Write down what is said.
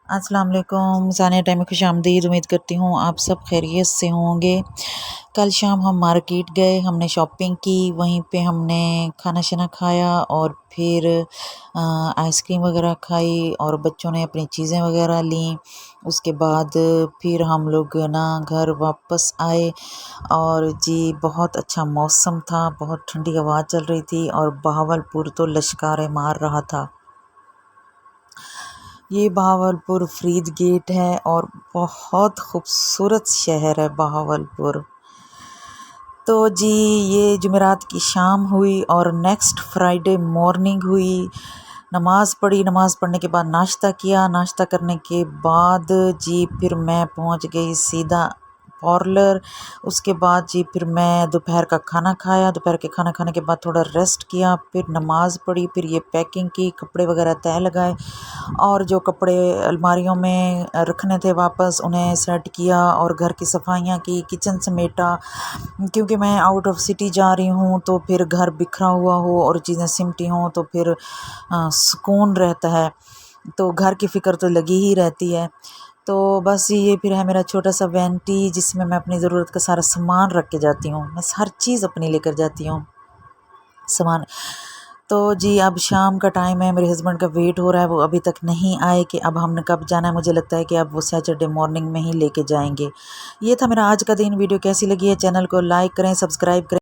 السلام علیکم، ثانیہ ٹائم میں خوش آمدید۔ امید کرتی ہوں آپ سب خیریت سے ہوں گے۔ کل شام ہم مارکیٹ گئے، ہم نے شاپنگ کی، وہیں پہ ہم نے کھانا شنا کھایا اور پھر آئس کریم وغیرہ کھائی اور بچوں نے اپنی چیزیں وغیرہ لیں۔ اس کے بعد پھر ہم لوگ گھر واپس آئے اور جی بہت اچھا موسم تھا، بہت ٹھنڈی ہوا چل رہی تھی اور بہاولپور تو لشکاریں مار رہا تھا۔ یہ بہاولپور فرید گیٹ ہے اور بہت خوبصورت شہر ہے بہاولپور۔ تو جی یہ جمعرات کی شام ہوئی اور نیکسٹ فرائیڈے مارننگ ہوئی۔ نماز پڑھی، نماز پڑھنے کے بعد ناشتہ کیا، ناشتہ کرنے کے بعد جی پھر میں پہنچ گئی سیدھا پارلر۔ اس کے بعد جی پھر میں دوپہر کا کھانا کھایا، دوپہر کے کھانا کھانے کے بعد تھوڑا ریسٹ کیا، پھر نماز پڑھی، پھر یہ پیکنگ کی، کپڑے وغیرہ تہہ لگائے اور جو کپڑے الماریوں میں رکھنے تھے واپس انہیں سیٹ کیا اور گھر کی صفائیاں کی، کچن سمیٹا، کیونکہ میں آؤٹ آف سٹی جا رہی ہوں تو پھر گھر بکھرا ہوا ہو اور چیزیں سمٹی ہوں تو پھر سکون رہتا ہے، تو گھر کی فکر تو لگی ہی رہتی ہے۔ تو بس یہ پھر ہے میرا چھوٹا سا وینٹی جس میں اپنی ضرورت کا سارا سامان رکھ کے جاتی ہوں، میں ہر چیز اپنی لے کر جاتی ہوں سامان۔ تو جی اب شام کا ٹائم ہے، میرے ہسبینڈ کا ویٹ ہو رہا ہے، وہ ابھی تک نہیں آئے کہ اب ہم نے کب جانا ہے۔ مجھے لگتا ہے کہ اب وہ سیٹرڈے مارننگ میں ہی لے کے جائیں گے۔ یہ تھا میرا آج کا دن۔ ویڈیو کیسی لگی ہے چینل کو لائک کریں، سبسکرائب کریں۔